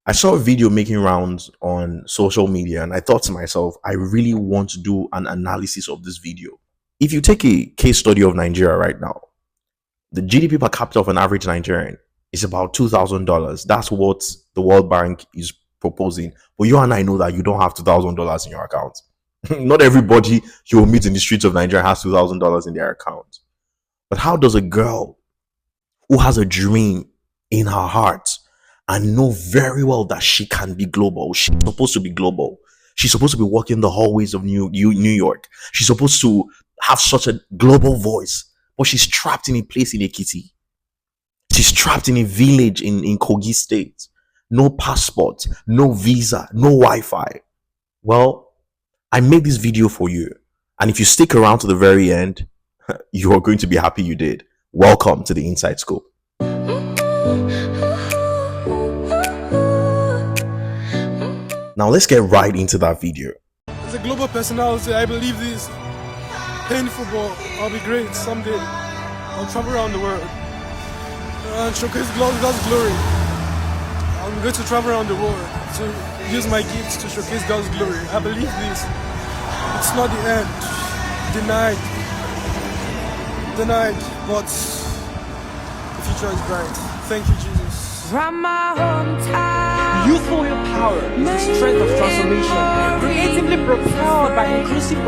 I saw a video making rounds on social media and I thought to myself, I really want to do an analysis of this video. If you take a case study of Nigeria right now, the GDP per capita of an average Nigerian is about $2,000. That's what the World Bank is proposing. But you and I know that you don't have $2,000 in your account. Not everybody you will meet in the streets of Nigeria has $2,000 in their account. But how does a girl who has a dream in her heart and know very well that she can be global, she's supposed to be global, she's supposed to be walking the hallways of New York, she's supposed to have such a global voice, but she's trapped in a place in Ekiti, she's trapped in a village in Kogi State, no passport, no visa, no Wi-Fi? Well, I made this video for you, and if you stick around to the very end, you are going to be happy you did. Welcome to the Inside Scoop. Now let's get right into that video. As a global personality, I believe this. Playing football, I'll be great someday. I'll travel around the world and showcase God's glory. I'm going to travel around the world to use my gifts to showcase God's glory. I believe this. It's not the end. Denied, but the future is bright. Thank you, Jesus. From my hometown, Youthful willpower is the strength of transformation, creatively propelled by inclusive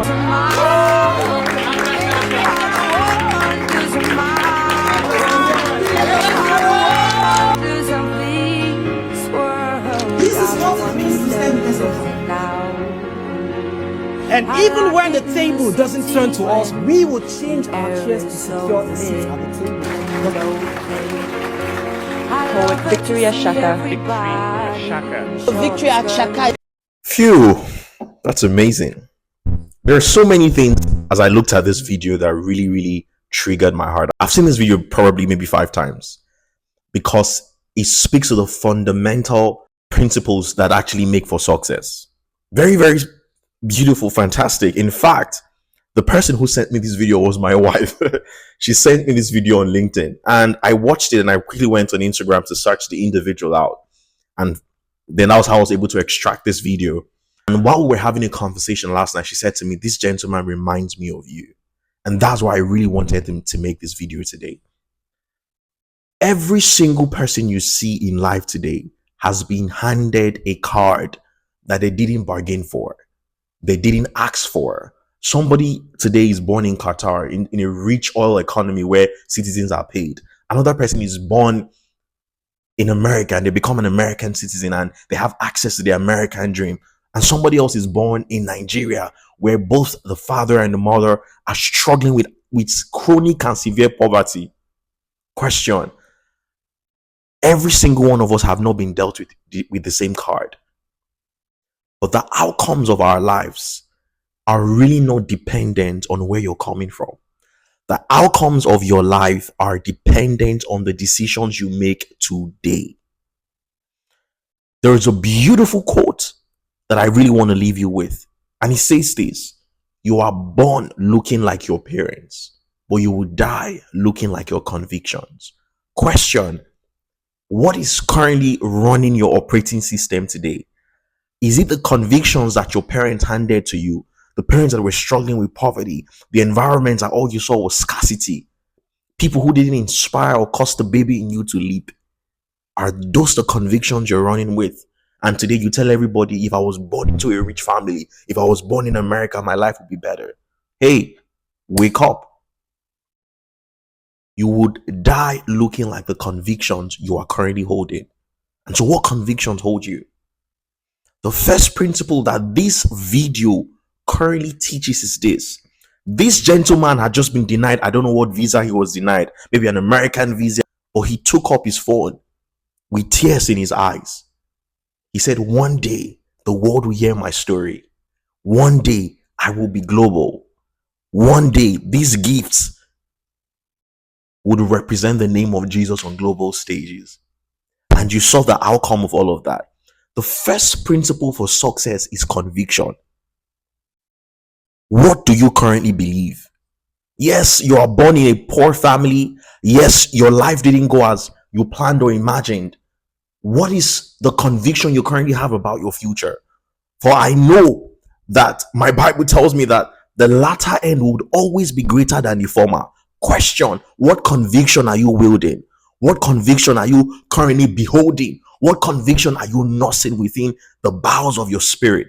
This is what it means to stand in the And even when the table doesn't turn to us, we will change our chairs to secure the seats at the table. Poet Victoria Shaka. Victory at Shaka. Phew, that's amazing. There are so many things as I looked at this video that really triggered my heart. I've seen this video probably maybe 5 times because it speaks to the fundamental principles that actually make for success. Very beautiful, fantastic. In fact, the person who sent me this video was my wife. She sent me this video on LinkedIn and I watched it and I quickly went on Instagram to search the individual out. And then that was how I was able to extract this video. And while we were having a conversation last night, she said to me, "This gentleman reminds me of you." And that's why I really wanted him to make this video today. Every single person you see in life today has been handed a card that they didn't bargain for. They didn't ask for. Somebody today is born in Qatar in a rich oil economy where citizens are paid. Another person is born in America and they become an American citizen and they have access to the American dream. And somebody else is born in Nigeria where both the father and the mother are struggling with chronic and severe poverty. Question: every single one of us have not been dealt with the same card. But the outcomes of our lives are really not dependent on where you're coming from. The outcomes of your life are dependent on the decisions you make today. There is a beautiful quote that I really want to leave you with. And it says this: you are born looking like your parents, but you will die looking like your convictions. Question: what is currently running your operating system today? Is it the convictions that your parents handed to you? The parents that were struggling with poverty, the environment that all you saw was scarcity, people who didn't inspire or cause the baby in you to leap. Are those the convictions you're running with? And today you tell everybody, if I was born into a rich family, if I was born in America, my life would be better. Hey, wake up. You would die looking like the convictions you are currently holding. And so what convictions hold you? The first principle that this video currently teaches is this: this gentleman had just been denied, I don't know what visa he was denied, maybe an American visa, but he took up his phone with tears in his eyes. He said, one day the world will hear my story. One day I will be global. One day these gifts would represent the name of Jesus on global stages. And you saw the outcome of all of that. The first principle for success is conviction. What do you currently believe? Yes, you are born in a poor family. Yes, your life didn't go as you planned or imagined. What is the conviction you currently have about your future? For I know that my Bible tells me that the latter end would always be greater than the former. Question: what conviction are you wielding? What conviction are you currently beholding? What conviction are you nursing within the bowels of your spirit?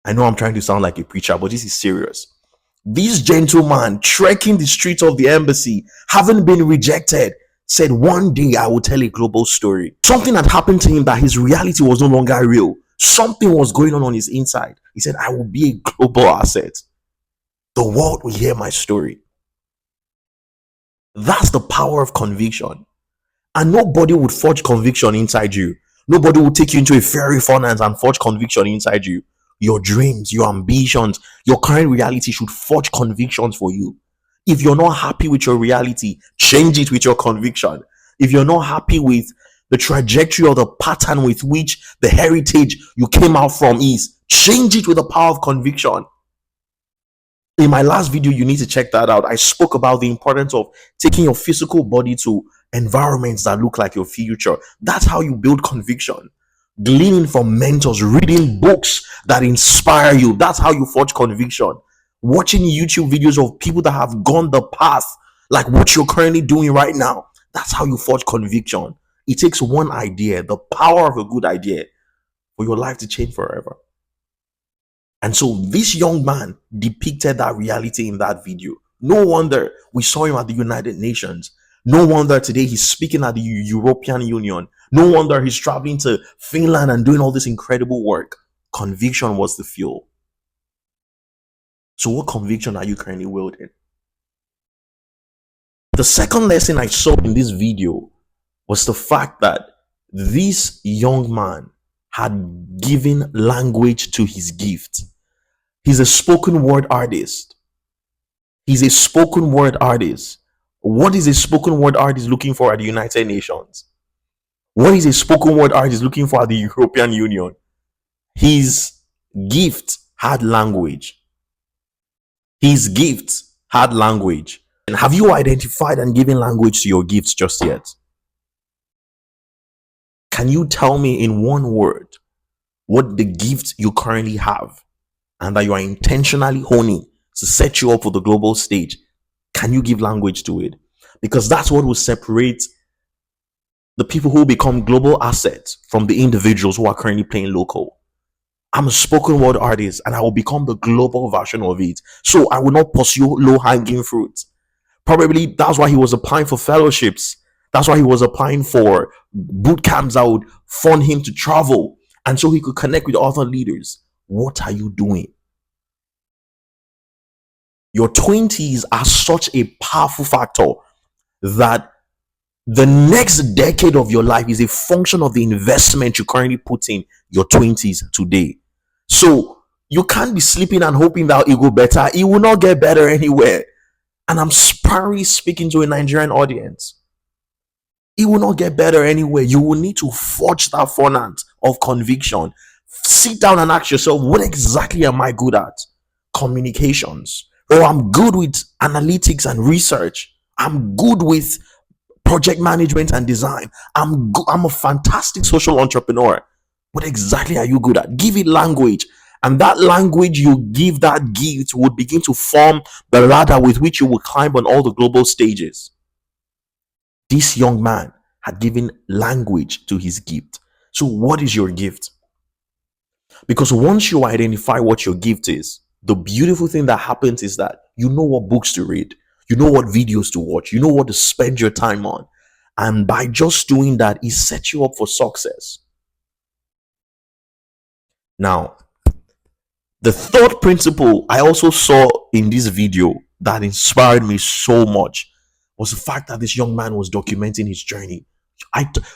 I know I'm trying to sound like a preacher, but this is serious. This gentleman trekking the streets of the embassy, having been rejected, said, one day I will tell a global story. Something had happened to him that his reality was no longer real. Something was going on his inside. He said, I will be a global asset. The world will hear my story. That's the power of conviction. And nobody would forge conviction inside you. Nobody will take you into a fiery furnace and forge conviction inside you. Your dreams, your ambitions, your current reality should forge convictions for you. If you're not happy with your reality, change it with your conviction. If you're not happy with the trajectory or the pattern with which the heritage you came out from is, change it with the power of conviction. In my last video, you need to check that out. I spoke about the importance of taking your physical body to environments that look like your future. That's how you build conviction. Gleaning from mentors, reading books that inspire you. That's how you forge conviction. Watching YouTube videos of people that have gone the path, like what you're currently doing right now. That's how you forge conviction. It takes one idea, the power of a good idea, for your life to change forever. And so this young man depicted that reality in that video. No wonder we saw him at the United Nations. No wonder today he's speaking at the European Union. No wonder he's traveling to Finland and doing all this incredible work. Conviction was the fuel. So what conviction are you currently wielding? The second lesson I saw in this video was the fact that this young man had given language to his gift. He's a spoken word artist. He's a spoken word artist. What is a spoken word artist looking for at the United Nations? What is a spoken word artist looking for at the European Union? His gift had language. His gift had language. And have you identified and given language to your gifts just yet? Can you tell me in one word what the gift you currently have and that you are intentionally honing to set you up for the global stage? Can you give language to it? Because that's what will separate the people who become global assets from the individuals who are currently playing local. I'm a spoken word artist and I will become the global version of it. So I will not pursue low-hanging fruit. Probably that's why he was applying for fellowships. That's why he was applying for boot camps that would fund him to travel and so he could connect with other leaders. What are you doing? Your 20s are such a powerful factor that the next decade of your life is a function of the investment you currently put in your 20s today. So you can't be sleeping and hoping that it will better. It will not get better anywhere. And I'm sparingly speaking to a Nigerian audience. It will not get better anywhere. You will need to forge that furnace of conviction. Sit down and ask yourself, what exactly am I good at? Communications. Oh, I'm good with analytics and research. I'm good with project management and design. I'm a fantastic social entrepreneur. What exactly are you good at? Give it language. And that language you give that gift would begin to form the ladder with which you will climb on all the global stages. This young man had given language to his gift. So what is your gift? Because once you identify what your gift is, the beautiful thing that happens is that you know what books to read, you know what videos to watch, you know what to spend your time on. And by just doing that, it sets you up for success. Now, the third principle I also saw in this video that inspired me so much was the fact that this young man was documenting his journey.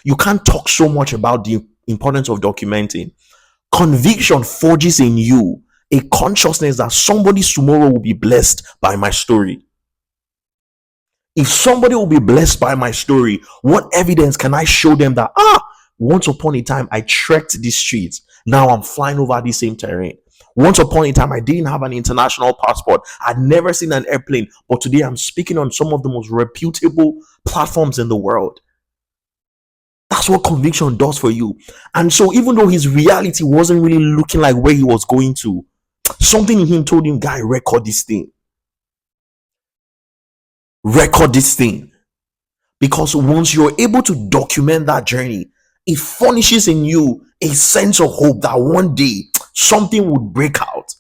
You can't talk so much about the importance of documenting. Conviction forges in you a consciousness that somebody's tomorrow will be blessed by my story. If somebody will be blessed by my story, what evidence can I show them that, once upon a time I trekked these streets, now I'm flying over the same terrain. Once upon a time I didn't have an international passport, I'd never seen an airplane, but today I'm speaking on some of the most reputable platforms in the world. That's That's what conviction does for you. And so even though his reality wasn't really looking like where he was going to, something in him told him, guy, record this thing. Record this thing. Because once you're able to document that journey, it furnishes in you a sense of hope that one day something would break out.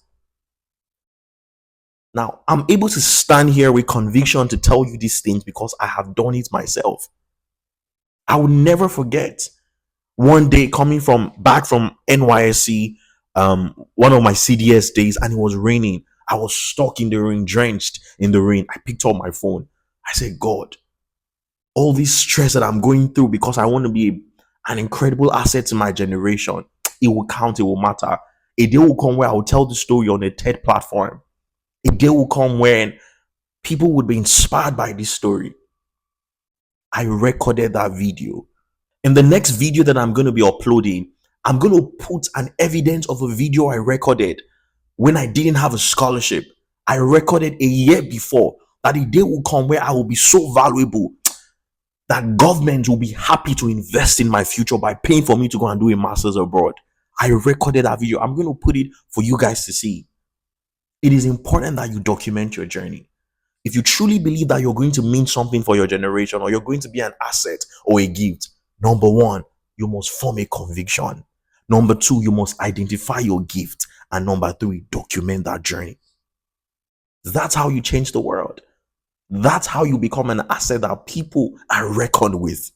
Now, I'm able to stand here with conviction to tell you these things because I have done it myself. I will never forget one day coming back from NYSC, one of my CDS days, and it was raining. I was stuck in the rain, drenched in the rain. I picked up my phone. I said, God, all this stress that I'm going through because I want to be an incredible asset to my generation, it will count, it will matter. A day will come where I will tell the story on a TED platform. A day will come when people would be inspired by this story. I recorded that video. In the next video that I'm going to be uploading, I'm going to put an evidence of a video I recorded when I didn't have a scholarship. I recorded a year before, that a day will come where I will be so valuable that government will be happy to invest in my future by paying for me to go and do a master's abroad. I recorded that video. I'm going to put it for you guys to see. It is important that you document your journey. If you truly believe that you're going to mean something for your generation, or you're going to be an asset or a gift, number one, you must form a conviction. Number two, you must identify your gift. And number three, document that journey. That's how you change the world. That's how you become an asset that people are reckoned with.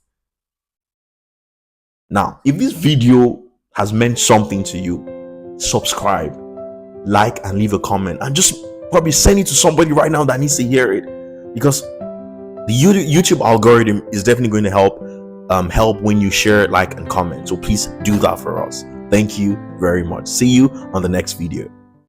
Now, if this video has meant something to you, subscribe, like, and leave a comment, and just probably send it to somebody right now that needs to hear it, because the YouTube algorithm is definitely going to help when you share, like, and comment. So please do that for us. Thank you very much. See you on the next video.